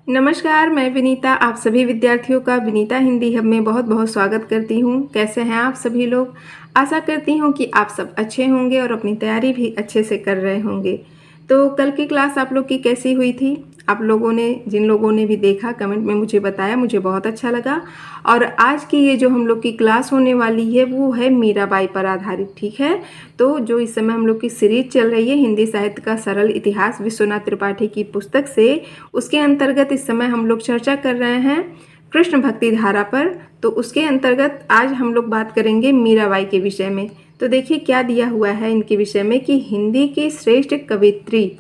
नमस्कार, मैं विनीता आप सभी विद्यार्थियों का विनीता हिंदी हब में बहुत-बहुत स्वागत करती हूँ। कैसे हैं आप सभी लोग? आशा करती हूँ कि आप सब अच्छे होंगे और अपनी तैयारी भी अच्छे से कर रहे होंगे। तो कल की क्लास आप लोग की कैसी हुई थी? आप लोगों ने जिन लोगों ने भी देखा कमेंट में मुझे बताया, मुझे बहुत अच्छा लगा। और आज की ये जो हम लोग की क्लास होने वाली है वो है मीराबाई पर आधारित, ठीक है? तो जो इस समय हम लोग की सीरीज चल रही है हिंदी साहित्य का सरल इतिहास विश्वनाथ त्रिपाठी की पुस्तक से, उसके अंतर्गत इस समय हम लोग चर्चा कर रहे हैं कृष्ण भक्ति धारा पर। तो उसके अंतर्गत आज हम लोग बात करेंगे मीराबाई के विषय में। तो देखिए क्या दिया हुआ है इनके विषय में कि हिंदी की श्रेष्ठ कवयित्री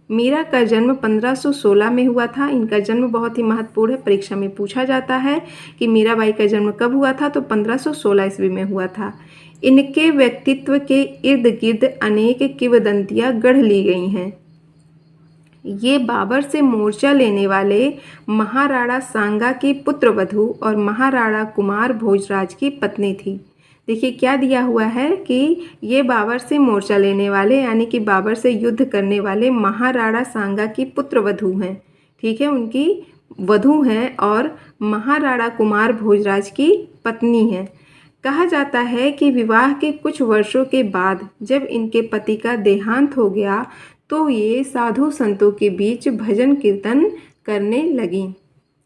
मीरा का जन्म 1516 में हुआ था। इनका जन्म बहुत ही महत्वपूर्ण है, परीक्षा में पूछा जाता है कि मीराबाई का जन्म कब हुआ था, तो 1516 ईस्वी में हुआ था। इनके व्यक्तित्व के इर्द गिर्द अनेक किंवदंतियां गढ़ ली गई हैं। ये बाबर से मोर्चा लेने वाले महाराणा सांगा की पुत्रवधू और महाराणा कुमार भोजराज की पत्नी थी। देखिए क्या दिया हुआ है कि ये बाबर से मोर्चा लेने वाले यानी कि बाबर से युद्ध करने वाले महाराणा सांगा की पुत्रवधू हैं, ठीक है, उनकी वधू हैं और महाराणा कुमार भोजराज की पत्नी हैं। कहा जाता है कि विवाह के कुछ वर्षों के बाद जब इनके पति का देहांत हो गया तो ये साधु संतों के बीच भजन कीर्तन करने लगीं।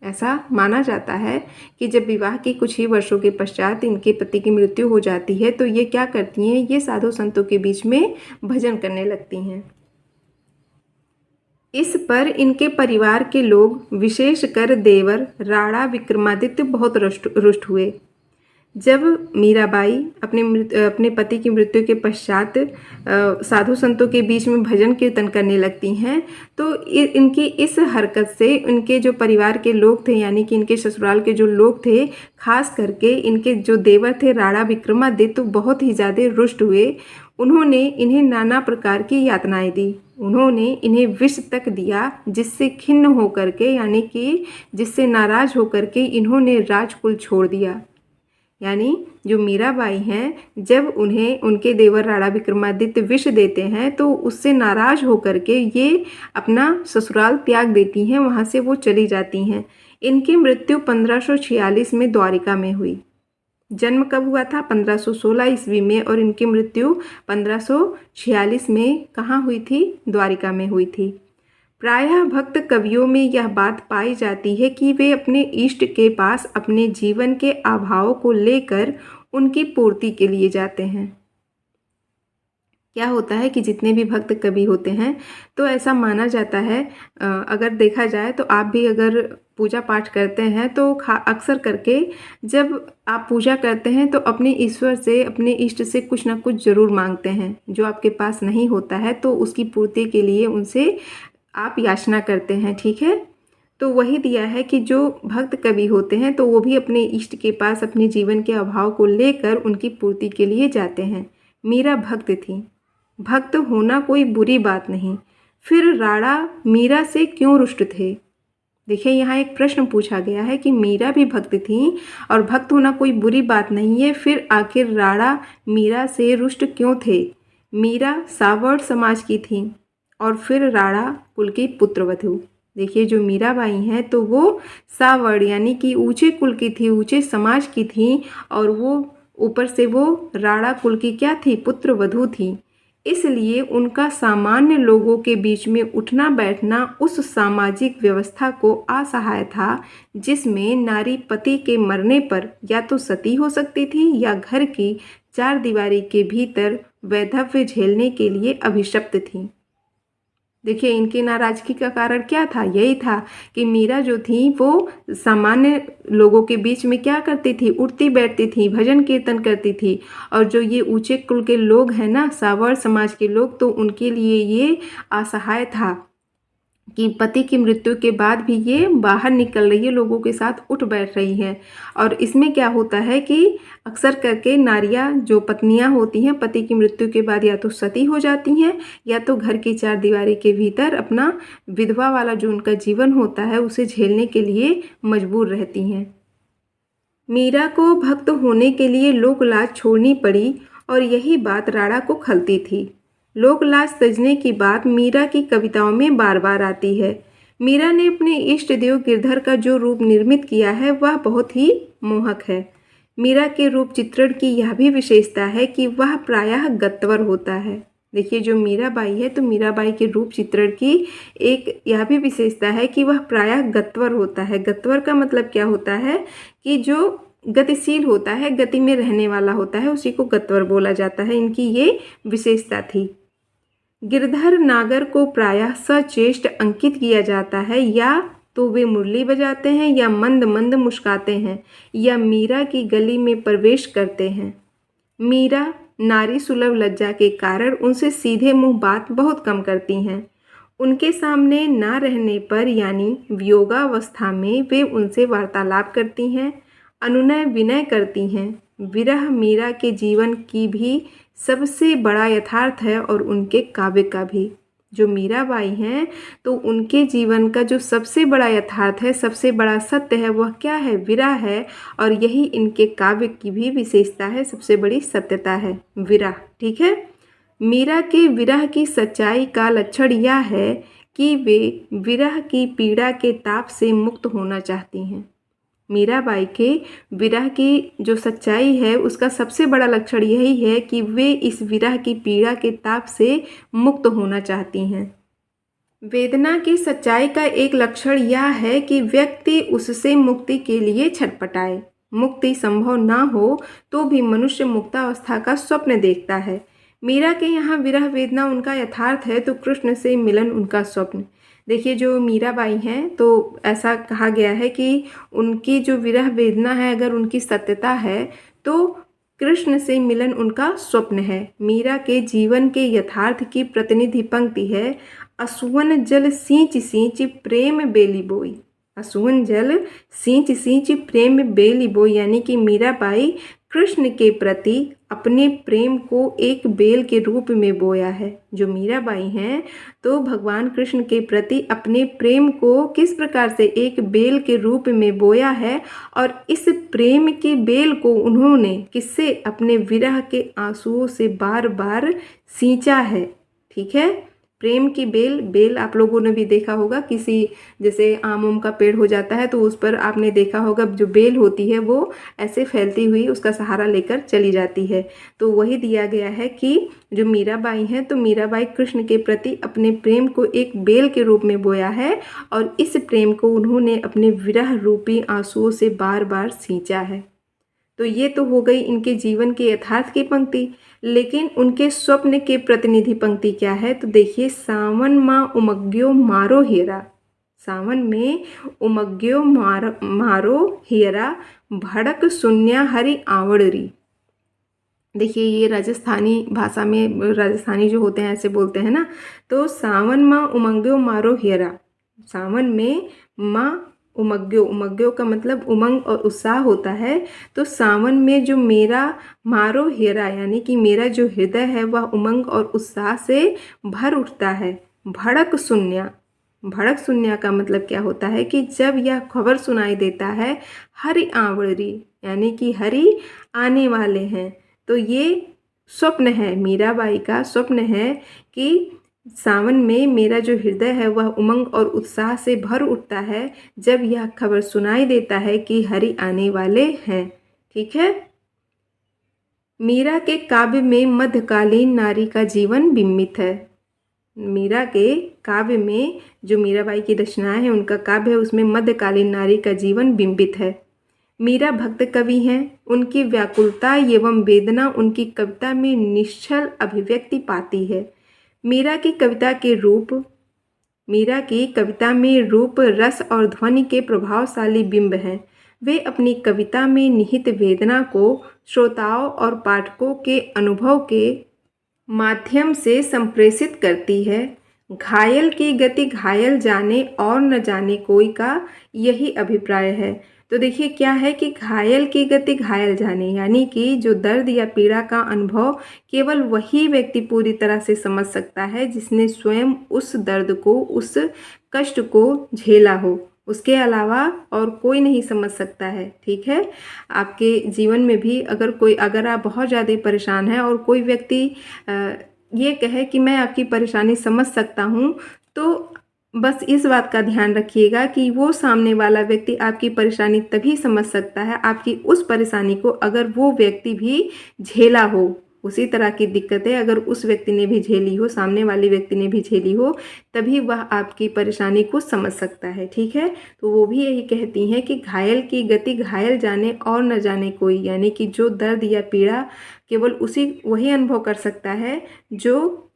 ऐसा माना जाता है कि जब विवाह के कुछ ही वर्षों के पश्चात इनके पति की मृत्यु हो जाती है तो ये क्या करती हैं, ये साधु संतों के बीच में भजन करने लगती हैं। इस पर इनके परिवार के लोग विशेषकर देवर राणा विक्रमादित्य बहुत रुष्ट हुए। जब मीराबाई अपने पति की मृत्यु के पश्चात साधु संतों के बीच में भजन कीर्तन करने लगती हैं तो इनकी इस हरकत से इनके जो परिवार के लोग थे यानी कि इनके ससुराल के जो लोग थे, खास करके इनके जो देवर थे राणा विक्रमादित्य, तो बहुत ही ज़्यादा रुष्ट हुए। उन्होंने इन्हें नाना प्रकार की यातनाएं दी। उन्होंने इन्हें विष तक दिया जिससे खिन्न होकर के यानी कि जिससे नाराज होकर के इन्होंने राजकुल छोड़ दिया। यानी जो मीराबाई हैं जब उन्हें उनके देवर राणा विक्रमादित्य विष देते हैं तो उससे नाराज होकर के ये अपना ससुराल त्याग देती हैं, वहाँ से वो चली जाती हैं। इनकी मृत्यु 1546 में द्वारिका में हुई। जन्म कब हुआ था? 1516 ईस्वी में, और इनकी मृत्यु 1546 में कहाँ हुई थी? द्वारिका में हुई थी। प्रायः भक्त कवियों में यह बात पाई जाती है कि वे अपने इष्ट के पास अपने जीवन के अभावों को लेकर उनकी पूर्ति के लिए जाते हैं। क्या होता है कि जितने भी भक्त कवि होते हैं तो ऐसा माना जाता है, अगर देखा जाए तो आप भी अगर पूजा पाठ करते हैं तो अक्सर करके जब आप पूजा करते हैं तो अपने ईश्वर से, अपने इष्ट से कुछ ना कुछ ज़रूर मांगते हैं। जो आपके पास नहीं होता है तो उसकी पूर्ति के लिए उनसे आप याचना करते हैं, ठीक है? तो वही दिया है कि जो भक्त कवि होते हैं तो वो भी अपने इष्ट के पास अपने जीवन के अभाव को लेकर उनकी पूर्ति के लिए जाते हैं। मीरा भक्त थी। भक्त होना कोई बुरी बात नहीं। फिर राणा मीरा से क्यों रुष्ट थे? देखिए यहाँ एक प्रश्न पूछा गया है कि मीरा भी भक्त थी और भक्त होना कोई बुरी बात नहीं है, फिर आखिर राणा मीरा से रुष्ट क्यों थे? मीरा सावर्ण समाज की थी और फिर राणा कुल की पुत्रवधू। देखिए जो मीराबाई हैं तो वो सावर्ण यानी कि ऊंचे कुल की थी, ऊंचे समाज की थी, और वो ऊपर से वो राणा कुल की क्या थी? पुत्रवधू थी। इसलिए उनका सामान्य लोगों के बीच में उठना बैठना उस सामाजिक व्यवस्था को असहाय था जिसमें नारी पति के मरने पर या तो सती हो सकती थी या घर की चार दीवारी के भीतर वैधव्य झेलने के लिए अभिशप्त थी। देखिए इनकी नाराजगी का कारण क्या था? यही था कि मीरा जो थी वो सामान्य लोगों के बीच में क्या करती थी? उठती बैठती थी, भजन कीर्तन करती थी, और जो ये ऊंचे कुल के लोग हैं ना, सावर्ण समाज के लोग, तो उनके लिए ये असहाय था कि पति की मृत्यु के बाद भी ये बाहर निकल रही है, लोगों के साथ उठ बैठ रही है। और इसमें क्या होता है कि अक्सर करके नारियां जो पत्नियां होती हैं पति की मृत्यु के बाद या तो सती हो जाती हैं या तो घर की चार दीवारी के भीतर अपना विधवा वाला जो उनका जीवन होता है उसे झेलने के लिए मजबूर रहती हैं। मीरा को भक्त होने के लिए लोक लाज छोड़नी पड़ी और यही बात राणा को खलती थी। लोक लाज तजने की बात मीरा की कविताओं में बार बार आती है। मीरा ने अपने इष्ट देव गिरधर का जो रूप निर्मित किया है वह बहुत ही मोहक है। मीरा के रूप चित्रण की यह भी विशेषता है कि वह प्रायः गत्वर होता है। देखिए जो मीराबाई है तो मीराबाई के रूप चित्रण की एक यह भी विशेषता है कि वह प्रायः गत्वर होता है। गत्वर का मतलब क्या होता है कि जो गतिशील होता है, गति में रहने वाला होता है, उसी को गत्वर बोला जाता है। इनकी ये विशेषता थी। गिरधर नागर को प्रायः सचेष्ट अंकित किया जाता है, या तो वे मुरली बजाते हैं या मंद मंद मुस्काते हैं या मीरा की गली में प्रवेश करते हैं। मीरा नारी सुलभ लज्जा के कारण उनसे सीधे मुंह बात बहुत कम करती हैं। उनके सामने ना रहने पर यानी वियोगावस्था में वे उनसे वार्तालाप करती हैं, अनुनय विनय करती हैं। विरह मीरा के जीवन की भी सबसे बड़ा यथार्थ है और उनके काव्य का भी। जो मीराबाई हैं तो उनके जीवन का जो सबसे बड़ा यथार्थ है, सबसे बड़ा सत्य है, वह क्या है? विरह है। और यही इनके काव्य की भी विशेषता है, सबसे बड़ी सत्यता है विरह। ठीक है। मीरा के विरह की सच्चाई का लक्षण यह है कि वे विरह की पीड़ा के ताप से मुक्त होना चाहती हैं। मीराबाई के विरह की जो सच्चाई है उसका सबसे बड़ा लक्षण यही है कि वे इस विरह की पीड़ा के ताप से मुक्त होना चाहती हैं। वेदना की सच्चाई का एक लक्षण यह है कि व्यक्ति उससे मुक्ति के लिए छटपटाए। मुक्ति संभव ना हो तो भी मनुष्य मुक्तावस्था का स्वप्न देखता है। मीरा के यहाँ विरह वेदना उनका यथार्थ है तो कृष्ण से मिलन उनका स्वप्न। देखिए जो मीराबाई हैं तो ऐसा कहा गया है कि उनकी जो विरह वेदना है, अगर उनकी सत्यता है तो कृष्ण से मिलन उनका स्वप्न है। मीरा के जीवन के यथार्थ की प्रतिनिधि पंक्ति है, असुवन जल सींच सींच प्रेम बेली बोई। असुवन जल सींच सींच प्रेम बेली बोई, यानी कि मीराबाई कृष्ण के प्रति अपने प्रेम को एक बेल के रूप में बोया है। जो मीराबाई हैं तो भगवान कृष्ण के प्रति अपने प्रेम को किस प्रकार से एक बेल के रूप में बोया है, और इस प्रेम के बेल को उन्होंने किससे? अपने विरह के आंसुओं से बार बार सींचा है। ठीक है। प्रेम की बेल आप लोगों ने भी देखा होगा, किसी जैसे आम का पेड़ हो जाता है तो उस पर आपने देखा होगा जो बेल होती है वो ऐसे फैलती हुई उसका सहारा लेकर चली जाती है। तो वही दिया गया है कि जो मीराबाई हैं तो मीराबाई कृष्ण के प्रति अपने प्रेम को एक बेल के रूप में बोया है और इस प्रेम को उन्होंने अपने विरह रूपी आंसुओं से बार बार सींचा है। तो ये तो हो गई इनके जीवन के यथार्थ की पंक्ति, लेकिन उनके स्वप्न के प्रतिनिधि पंक्ति क्या है? तो देखिए, सावन माँ उमग्यो मारो हेरा। सावन में उमग्यो मारो हेरा, भड़क सुन्या हरि आवड़री। देखिए ये राजस्थानी भाषा में, राजस्थानी जो होते हैं ऐसे बोलते हैं ना। तो सावन माँ उमग्यो मारो हेरा, सावन में माँ उमग्यो, उमग्यो का मतलब उमंग और उत्साह होता है। तो सावन में जो मेरा मारो हेरा, यानी कि मेरा जो हृदय है वह उमंग और उत्साह से भर उठता है। भड़क सुन्या, भड़क सुन्या का मतलब क्या होता है कि जब यह खबर सुनाई देता है हरि आवड़ी, यानी कि हरि आने वाले हैं। तो ये स्वप्न है, मीराबाई का स्वप्न है कि सावन में मेरा जो हृदय है वह उमंग और उत्साह से भर उठता है जब यह खबर सुनाई देता है कि हरि आने वाले हैं। ठीक है। मीरा के काव्य में मध्यकालीन नारी का जीवन बिंबित है। मीरा के काव्य में जो मीराबाई की रचनाएं हैं, उनका काव्य है, उसमें मध्यकालीन नारी का जीवन बिंबित है। मीरा भक्त कवि हैं। उनकी व्याकुलता एवं वेदना उनकी कविता में निश्चल अभिव्यक्ति पाती है। मीरा की कविता में रूप, रस और ध्वनि के प्रभावशाली बिंब हैं। वे अपनी कविता में निहित वेदना को श्रोताओं और पाठकों के अनुभव के माध्यम से संप्रेषित करती है। घायल की गति घायल जाने और न जाने कोई का यही अभिप्राय है। तो देखिए क्या है कि घायल की गति घायल जाने, यानी कि जो दर्द या पीड़ा का अनुभव केवल वही व्यक्ति पूरी तरह से समझ सकता है जिसने स्वयं उस दर्द को, उस कष्ट को झेला हो। उसके अलावा और कोई नहीं समझ सकता है। ठीक है। आपके जीवन में भी अगर आप बहुत ज़्यादा परेशान हैं और कोई व्यक्ति ये कहे कि मैं आपकी परेशानी समझ सकता हूँ, तो बस इस बात का ध्यान रखिएगा कि वो सामने वाला व्यक्ति आपकी परेशानी तभी समझ सकता है, आपकी उस परेशानी को, अगर वो व्यक्ति भी झेला हो। उसी तरह की दिक्कतें अगर उस व्यक्ति ने भी झेली हो, सामने वाले व्यक्ति ने भी झेली हो, तभी वह आपकी परेशानी को समझ सकता है। ठीक है, तो वो भी यही कहती हैं कि घायल की गति घायल जाने और न जाने कोई, यानी कि जो दर्द या पीड़ा केवल वही अनुभव कर सकता है जो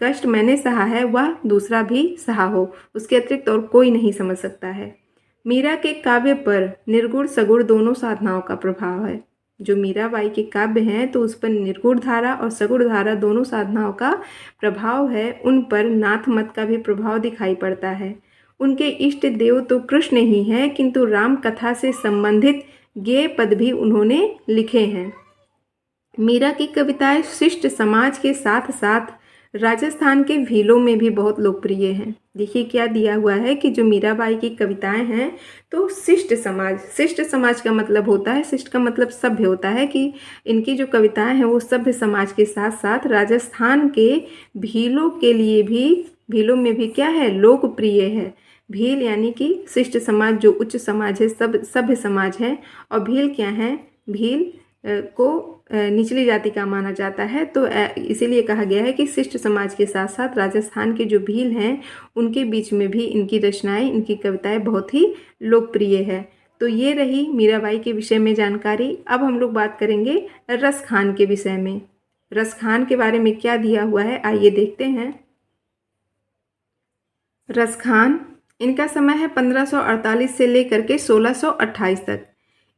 कष्ट मैंने सहा है, वह दूसरा भी सहा हो, उसके अतिरिक्त और कोई नहीं समझ सकता है। मीरा के काव्य पर निर्गुण सगुण दोनों साधनाओं का प्रभाव है। जो मीराबाई के काव्य हैं तो उस पर निर्गुण धारा और सगुण धारा दोनों साधनाओं का प्रभाव है। उन पर नाथ मत का भी प्रभाव दिखाई पड़ता है। उनके इष्ट देव तो कृष्ण ही हैं, किंतु राम कथा से संबंधित गेय पद भी उन्होंने लिखे हैं। मीरा की कविताएं शिष्ट समाज के साथ साथ राजस्थान के भीलों में भी बहुत लोकप्रिय हैं। देखिए क्या दिया हुआ है कि जो मीराबाई की कविताएं हैं तो शिष्ट समाज का मतलब होता है, शिष्ट का मतलब सभ्य होता है, कि इनकी जो कविताएं हैं वो सभ्य समाज के साथ साथ राजस्थान के भीलों के लिए भी, भीलों में भी क्या है, लोकप्रिय है। भील यानी कि शिष्ट समाज, जो उच्च समाज है, सब सभ्य समाज है। और भील क्या है, भील को निचली जाति का माना जाता है। तो इसीलिए कहा गया है कि शिष्ट समाज के साथ साथ राजस्थान के जो भील हैं उनके बीच में भी इनकी रचनाएं, इनकी कविताएं बहुत ही लोकप्रिय है। तो ये रही मीराबाई के विषय में जानकारी। अब हम लोग बात करेंगे रस खान के विषय में। रस खान के बारे में क्या दिया हुआ है, आइए देखते हैं। रस खान, इनका समय है 1548 से लेकर के 1628 तक।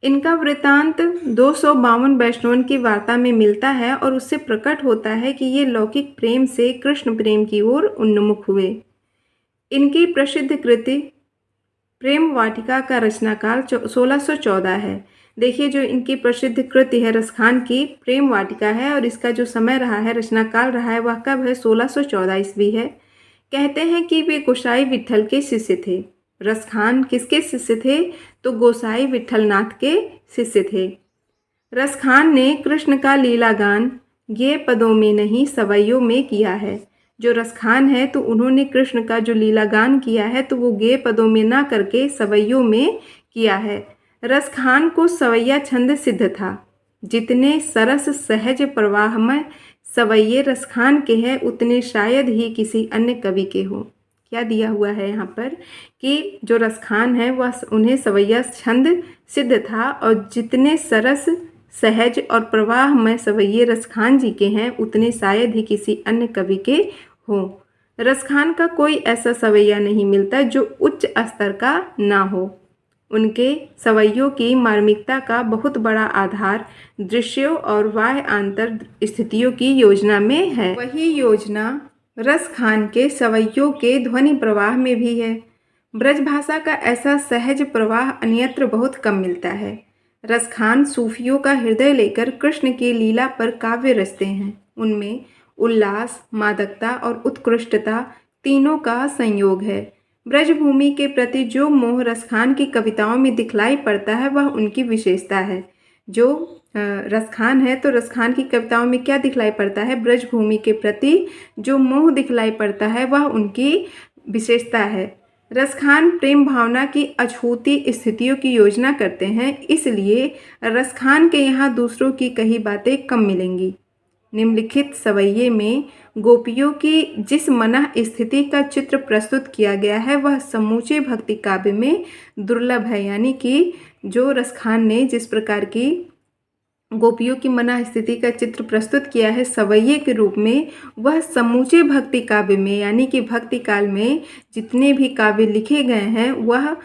इनका वृत्तांत 252 वैष्णवन की वार्ता में मिलता है और उससे प्रकट होता है कि ये लौकिक प्रेम से कृष्ण प्रेम की ओर उन्मुख हुए। इनकी प्रसिद्ध कृति प्रेम वाटिका का रचनाकाल 1614 है। देखिए जो इनकी प्रसिद्ध कृति है रसखान की, प्रेम वाटिका है, और इसका जो समय रहा है, रचनाकाल रहा है, वह कब है, 1614 ईस्वी है। कहते हैं कि वे गोसाई विट्ठल के शिष्य थे। रसखान किसके शिष्य थे, तो गोसाई विट्ठलनाथ के शिष्य थे। रसखान ने कृष्ण का लीला गान ये पदों में नहीं सवैयों में किया है। जो रसखान है तो उन्होंने कृष्ण का जो लीला गान किया है तो वो गे पदों में ना करके सवैयों में किया है। रसखान को सवैया छंद सिद्ध था। जितने सरस सहज प्रवाहमय सवैये रसखान के हैं उतने शायद ही किसी अन्य कवि के हो। क्या दिया हुआ है यहाँ पर कि जो रसखान है वह उन्हें सवैया छंद सिद्ध था, और जितने सरस सहज और प्रवाहमय सवैये रसखान जी के हैं उतने शायद ही किसी अन्य कवि के हों। रसखान का कोई ऐसा सवैया नहीं मिलता जो उच्च स्तर का ना हो। उनके सवैयों की मार्मिकता का बहुत बड़ा आधार दृश्यों और बाह्य आंतर स्थितियों की योजना में है। वही योजना रसखान के सवैयों के ध्वनि प्रवाह में भी है। ब्रज भाषा का ऐसा सहज प्रवाह अन्यत्र बहुत कम मिलता है। रसखान सूफियों का हृदय लेकर कृष्ण की लीला पर काव्य रचते हैं। उनमें उल्लास, मादकता और उत्कृष्टता तीनों का संयोग है। ब्रजभूमि के प्रति जो मोह रसखान की कविताओं में दिखलाई पड़ता है वह उनकी विशेषता है। जो रसखान है तो रसखान की कविताओं में क्या दिखलाई पड़ता है, ब्रजभूमि के प्रति जो मोह दिखलाई पड़ता है वह उनकी विशेषता है। रसखान प्रेम भावना की अछूती स्थितियों की योजना करते हैं, इसलिए रसखान के यहाँ दूसरों की कही बातें कम मिलेंगी। निम्नलिखित सवैये में गोपियों की जिस मनः स्थिति का चित्र प्रस्तुत किया गया है वह समूचे भक्ति काव्य में दुर्लभ है। यानी कि जो रसखान ने जिस प्रकार की गोपियों की मनः स्थिति का चित्र प्रस्तुत किया है सवैये के रूप में, वह समूचे भक्ति काव्य में, यानी कि भक्ति काल में जितने भी काव्य लिखे गए हैं वह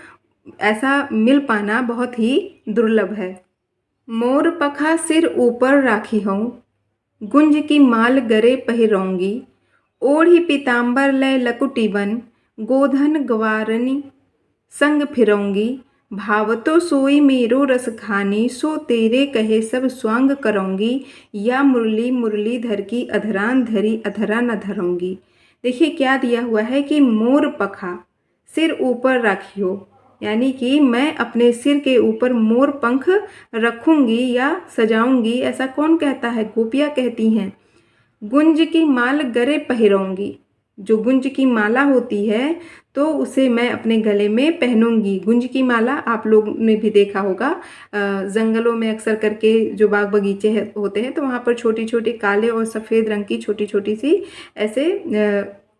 ऐसा मिल पाना बहुत ही दुर्लभ है। मोर पखा सिर ऊपर राखी हूँ, गुंज की माल गरे पहिरौंगी, ओढ़ी पीताम्बर लय लकुटी बन, गोधन गवारनी संग फिरौंगी, भावतो सोई मेरो रस खानी, सो तेरे कहे सब स्वांग करौंगी, या मुरली मुरलीधर की अधरान धरी अधरा न धरौंगी। देखिए क्या दिया हुआ है कि मोर पखा सिर ऊपर राखियो, यानी कि मैं अपने सिर के ऊपर मोर पंख रखूंगी या सजाऊंगी। ऐसा कौन कहता है, गोपियाँ कहती हैं। गुंज की माल गरे पहिरौंगी, जो गुंज की माला होती है तो उसे मैं अपने गले में पहनूंगी। गुंज की माला आप लोग ने भी देखा होगा, जंगलों में अक्सर करके जो बाग बगीचे होते हैं तो वहाँ पर छोटी छोटी काले और सफ़ेद रंग की छोटी छोटी सी ऐसे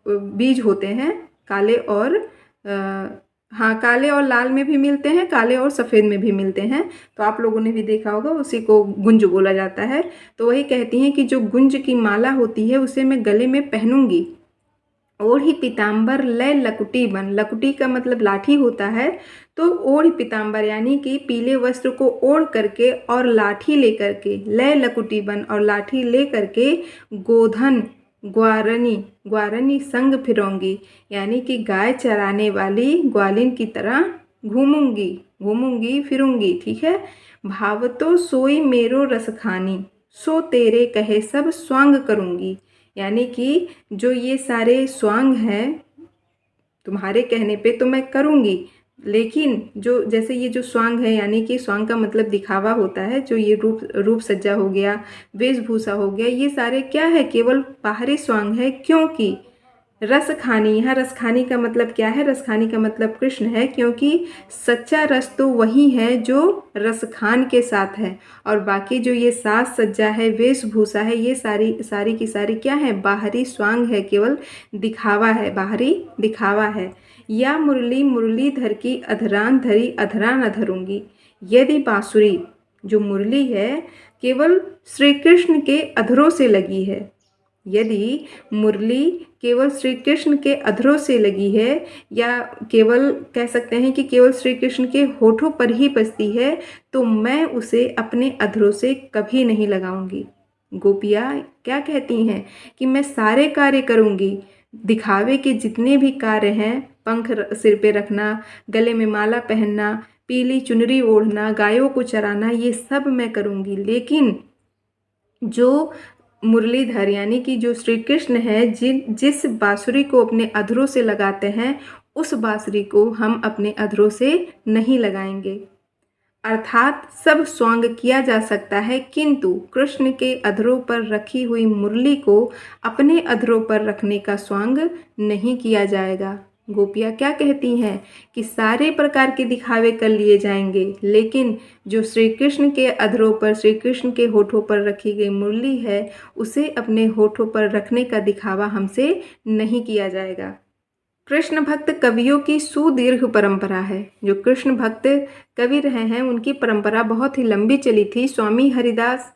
बीज होते हैं, काले और हाँ, काले और लाल में भी मिलते हैं, काले और सफ़ेद में भी मिलते हैं। तो आप लोगों ने भी देखा होगा, उसी को गुंज बोला जाता है। तो वही कहती हैं कि जो गुंज की माला होती है उसे मैं गले में पहनूंगी। ओढ़ी पीताम्बर लय लकुटी बन, लकुटी का मतलब लाठी होता है। तो ओढ़ पीताम्बर यानी कि पीले वस्त्र को ओढ़ करके और लाठी लेकर के, लय लकुटी बन और लाठी ले करके, गोधन ग्वारनी ग्वारनी संग फिरूंगी, यानी कि गाय चराने वाली ग्वालिन की तरह घूमूंगी घूमूंगी फिरूंगी। ठीक है। भावतो सोई मेरो रसखानी, सो तेरे कहे सब स्वांग करूंगी, यानी कि जो ये सारे स्वांग हैं तुम्हारे कहने पे तो मैं करूँगी, लेकिन जो जैसे ये जो स्वांग है, यानी कि स्वांग का मतलब दिखावा होता है, जो ये रूप सज्जा हो गया, वेशभूषा हो गया, ये सारे क्या है, केवल बाहरी स्वांग है। क्योंकि रस खानी, यहाँ रस खानी का मतलब क्या है, रस खानी का मतलब कृष्ण है, क्योंकि सच्चा रस तो वही है जो रस खान के साथ है, और बाकी जो ये साज सज्जा है, वेशभूषा है, ये सारी की सारी क्या है, बाहरी स्वांग है, केवल दिखावा है, बाहरी दिखावा है। या मुरली मुरलीधर की अधरान धरी अधरान अधरूंगी, यदि बांसुरी जो मुरली है केवल श्री कृष्ण के अधरों से लगी है, यदि मुरली केवल श्री कृष्ण के अधरों से लगी है, या केवल कह सकते हैं कि केवल श्री कृष्ण के होठों पर ही बजती है, तो मैं उसे अपने अधरों से कभी नहीं लगाऊंगी। गोपियाँ क्या कहती हैं कि मैं सारे कार्य करूंगी, दिखावे के जितने भी कार्य हैं, पंख सिर पे रखना, गले में माला पहनना, पीली चुनरी ओढ़ना, गायों को चराना, ये सब मैं करूंगी, लेकिन जो मुरलीधर यानी कि जो श्री कृष्ण है, जिस बांसुरी को अपने अधरों से लगाते हैं, उस बांसुरी को हम अपने अधरों से नहीं लगाएंगे। अर्थात सब स्वांग किया जा सकता है, किंतु कृष्ण के अधरों पर रखी हुई मुरली को अपने अधरों पर रखने का स्वांग नहीं किया जाएगा। गोपियाँ क्या कहती हैं कि सारे प्रकार के दिखावे कर लिए जाएंगे, लेकिन जो श्री कृष्ण के अधरों पर, श्री कृष्ण के होठों पर रखी गई मुरली है, उसे अपने होठों पर रखने का दिखावा हमसे नहीं किया जाएगा। कृष्ण भक्त कवियों की सुदीर्घ परंपरा है। जो कृष्ण भक्त कवि रहे हैं उनकी परंपरा बहुत ही लंबी चली थी। स्वामी हरिदास,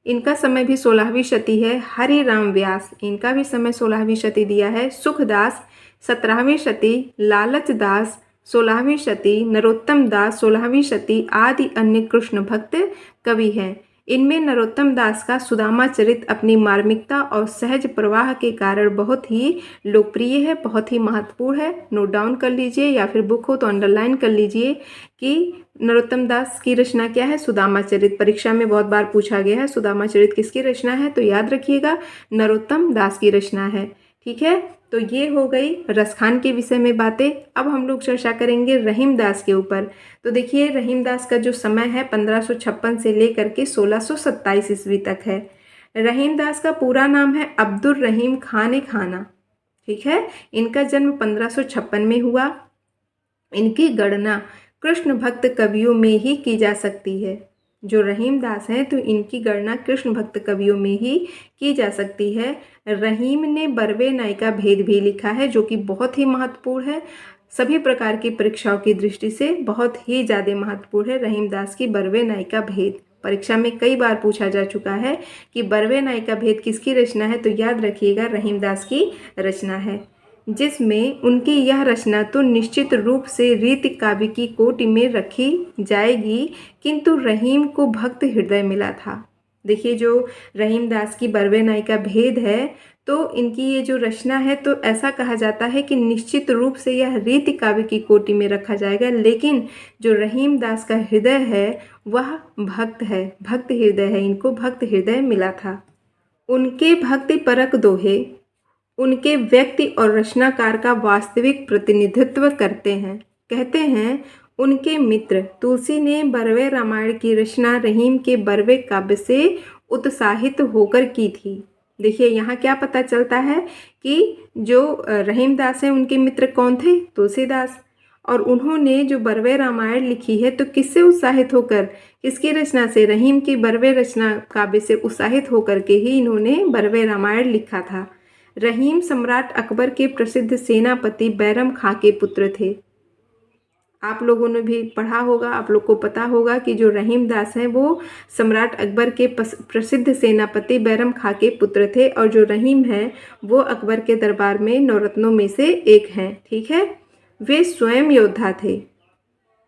इनका समय भी 16वीं शती है। हरि राम व्यास, इनका भी समय 16वीं शती दिया है। सुखदास 17वीं शती, लालच दास 16वीं शती, नरोत्तम दास 16वीं शती आदि अन्य कृष्ण भक्त कवि हैं। इनमें नरोत्तम दास का सुदामा चरित अपनी मार्मिकता और सहज प्रवाह के कारण बहुत ही लोकप्रिय है, बहुत ही महत्वपूर्ण है। नोट डाउन कर लीजिए, या फिर बुक हो तो अंडरलाइन कर लीजिए कि नरोत्तम दास की रचना क्या है, सुदामा चरित। परीक्षा में बहुत बार पूछा गया है सुदामा चरित किसकी रचना है, तो याद रखिएगा नरोत्तम दास की रचना है। ठीक है, तो ये हो गई रसखान के विषय में बातें। अब हम लोग चर्चा करेंगे रहीमदास के ऊपर। तो देखिए, रहीमदास का जो समय है 1556 से लेकर के 1627 ईस्वी तक है। रहीमदास का पूरा नाम है अब्दुल रहीम खान खाना। ठीक है, इनका जन्म 1556 में हुआ। इनकी गणना कृष्ण भक्त कवियों में ही की जा सकती है। जो रहीमदास हैं तो इनकी गणना कृष्ण भक्त कवियों में ही की जा सकती है। रहीम ने बरवे नाई का भेद भी लिखा है, जो कि बहुत ही महत्वपूर्ण है। सभी प्रकार की परीक्षाओं की दृष्टि से बहुत ही ज़्यादा महत्वपूर्ण है रहीमदास की बरवे नाई का भेद। परीक्षा में कई बार पूछा जा चुका है कि बरवे नाई का भेद किसकी रचना है, तो याद रखिएगा रहीमदास की रचना है, जिसमें उनकी यह रचना तो निश्चित रूप से रीति काव्य की कोटि में रखी जाएगी, किंतु रहीम को भक्त हृदय मिला था। देखिए, जो रहीमदास की बरवे नाई का भेद है, तो इनकी ये जो रचना है तो ऐसा कहा जाता है कि निश्चित रूप से यह रीति काव्य की कोटि में रखा जाएगा, लेकिन जो रहीमदास का हृदय है वह भक्त है, भक्त हृदय है, इनको भक्त हृदय मिला था। उनके भक्ति परक दोहे उनके व्यक्ति और रचनाकार का वास्तविक प्रतिनिधित्व करते हैं। कहते हैं, उनके मित्र तुलसी ने बरवे रामायण की रचना रहीम के बरवे काव्य से उत्साहित होकर की थी। देखिए यहाँ क्या पता चलता है कि जो रहीमदास हैं उनके मित्र कौन थे? तुलसीदास। और उन्होंने जो बरवे रामायण लिखी है तो किससे उत्साहित होकर, किसकी रचना से? रहीम की बरवे रचना काव्य से उत्साहित होकर के ही इन्होंने बरवे रामायण लिखा था। रहीम सम्राट अकबर के प्रसिद्ध सेनापति बैरम खां के पुत्र थे। आप लोगों ने भी पढ़ा होगा, आप लोग को पता होगा कि जो रहीमदास हैं वो सम्राट अकबर के प्रसिद्ध सेनापति बैरम खां के पुत्र थे, और जो रहीम हैं वो अकबर के दरबार में नौरत्नों में से एक हैं। ठीक है, वे स्वयं योद्धा थे।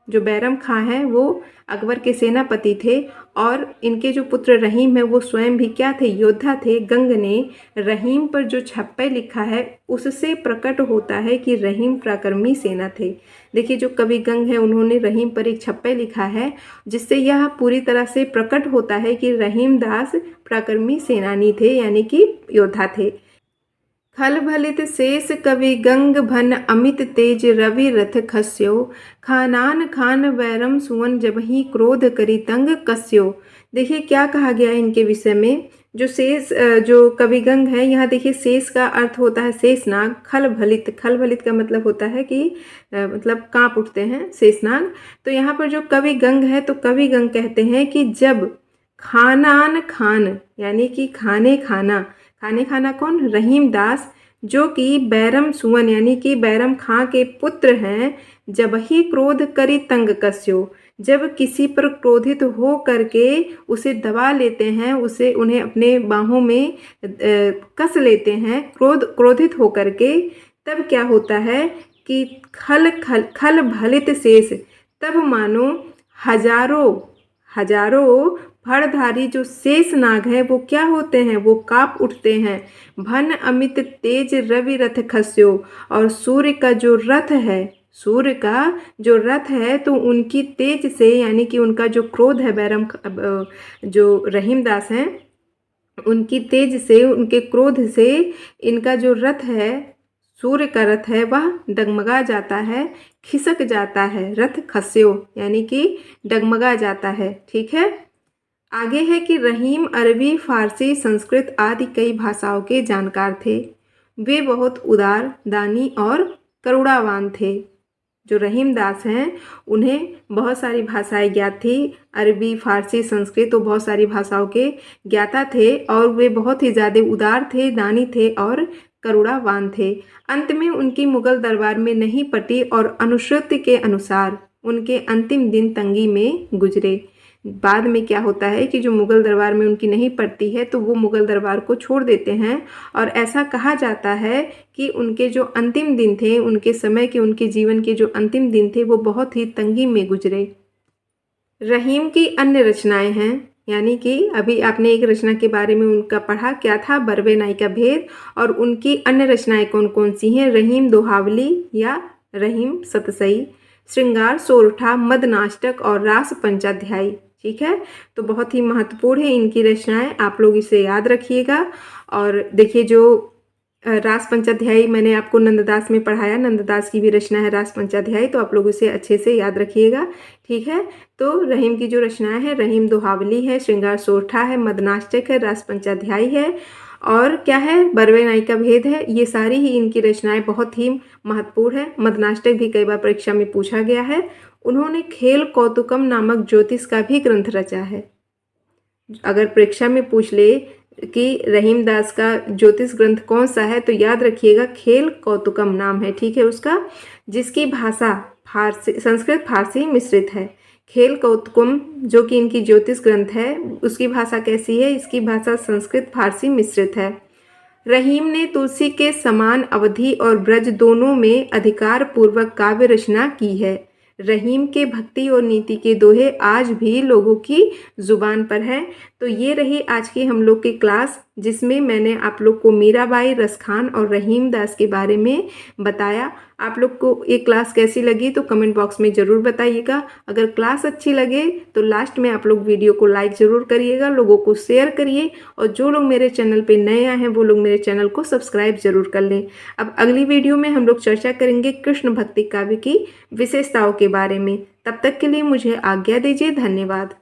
जो बैरम खां हैं वो अकबर के सेनापति थे, और इनके जो पुत्र रहीम है वो स्वयं भी क्या थे? योद्धा थे। गंग ने रहीम पर जो छप्पे लिखा है उससे प्रकट होता है कि रहीम पराक्रमी सेना थे। देखिए जो कवि गंग है उन्होंने रहीम पर एक छप्पे लिखा है, जिससे यह पूरी तरह से प्रकट होता है कि रहीमदास पराक्रमी सेनानी थे, यानी कि योद्धा थे। खल भलित शेष कवि गंग भन अमित तेज रवि रथ खस्यो, खानान खान बैरम सुवन जबहि क्रोध करी तंग कस्यो। देखिए क्या कहा गया है इनके विषय में। जो शेष जो कवि गंग है, यहाँ देखिए शेष का अर्थ होता है शेषनाग। खल भलित, खल भलित का मतलब होता है कि मतलब कांप उठते हैं शेषनाग। तो यहाँ पर जो कवि गंग है तो कवि गंग कहते हैं कि जब खानान खान यानी कि खाने खाना, खाने खाना कौन? रहीमदास, जो कि बैरम सुवन यानी कि बैरम खां के पुत्र हैं, जब ही क्रोध करी तंग कस्यो, जब किसी पर क्रोधित हो करके उसे दबा लेते हैं, उसे उन्हें अपने बाहों में कस लेते हैं क्रोधित हो करके, तब क्या होता है कि खल खल खल भलित शेष, तब मानो हजारों हजारों फड़धारी जो शेष नाग है वो क्या होते हैं? वो कांप उठते हैं। भन अमित तेज रवि रथ खस्यो, और सूर्य का जो रथ है, सूर्य का जो रथ है तो उनकी तेज से यानी कि उनका जो क्रोध है, बैरम जो रहीमदास हैं उनकी तेज से, उनके क्रोध से इनका जो रथ है, सूर्य का रथ है, वह डगमगा जाता है, खिसक जाता है। रथ खस्यो यानी कि डगमगा जाता है। ठीक है, आगे है कि रहीम अरबी, फारसी, संस्कृत आदि कई भाषाओं के जानकार थे। वे बहुत उदार, दानी और करुणावान थे। जो रहीमदास हैं उन्हें बहुत सारी भाषाएं ज्ञात थी। अरबी, फारसी, संस्कृत तो बहुत सारी भाषाओं के ज्ञाता थे, और वे बहुत ही ज़्यादा उदार थे, दानी थे और करुणावान थे। अंत में उनकी मुगल दरबार में नहीं पटी, और अनुश्रुति के अनुसार उनके अंतिम दिन तंगी में गुजरे। बाद में क्या होता है कि जो मुगल दरबार में उनकी नहीं पड़ती है तो वो मुगल दरबार को छोड़ देते हैं, और ऐसा कहा जाता है कि उनके जो अंतिम दिन थे, उनके समय के, उनके जीवन के जो अंतिम दिन थे वो बहुत ही तंगी में गुजरे। रहीम की अन्य रचनाएं हैं, यानी कि अभी आपने एक रचना के बारे में उनका पढ़ा, क्या था? बरवे नाई का भेद। और उनकी अन्य रचनाएं कौन कौन सी हैं? रहीम दोहावली या रहीम सतसई, श्रृंगार सोरठा, मदनाष्टक और रास पंचाध्यायी। ठीक है, तो बहुत ही महत्वपूर्ण है इनकी रचनाएं, आप लोग इसे याद रखिएगा। और देखिए जो रास पंचाध्यायी मैंने आपको नंददास में पढ़ाया, नंददास की भी रचना है रास पंचाध्यायी, तो आप लोग उसे अच्छे से याद रखिएगा। ठीक है, तो रहीम की जो रचनाएं हैं, रहीम दोहावली है, श्रृंगार सोरठा है, मदनाष्टक है, रास पंचाध्यायी है, और क्या है? बरवे नाई का भेद है। ये सारी ही इनकी रचनाएं बहुत ही महत्वपूर्ण है। मदनाष्टक भी कई बार परीक्षा में पूछा गया है। उन्होंने खेल कौतुकम नामक ज्योतिष का भी ग्रंथ रचा है। अगर परीक्षा में पूछ ले कि रहीमदास का ज्योतिष ग्रंथ कौन सा है, तो याद रखिएगा खेल कौतुकम नाम है। ठीक है उसका, जिसकी भाषा फारसी, संस्कृत फारसी मिश्रित है। खेल कौतुकम जो कि इनकी ज्योतिष ग्रंथ है, उसकी भाषा कैसी है? इसकी भाषा संस्कृत फारसी मिश्रित है। रहीम ने तुलसी के समान अवधि और ब्रज दोनों में अधिकार पूर्वक काव्य रचना की है। रहीम के भक्ति और नीति के दोहे आज भी लोगों की जुबान पर है। तो ये रही आज की हम लोग की क्लास, जिसमें मैंने आप लोग को मीराबाई, रसखान और रहीमदास के बारे में बताया। आप लोग को ये क्लास कैसी लगी तो कमेंट बॉक्स में ज़रूर बताइएगा। अगर क्लास अच्छी लगे तो लास्ट में आप लोग वीडियो को लाइक ज़रूर करिएगा, लोगों को शेयर करिए, और जो लोग मेरे चैनल पे नए आए हैं वो लोग मेरे चैनल को सब्सक्राइब ज़रूर कर लें। अब अगली वीडियो में हम लोग चर्चा करेंगे कृष्ण भक्ति काव्य की विशेषताओं के बारे में। तब तक के लिए मुझे आज्ञा दीजिए। धन्यवाद।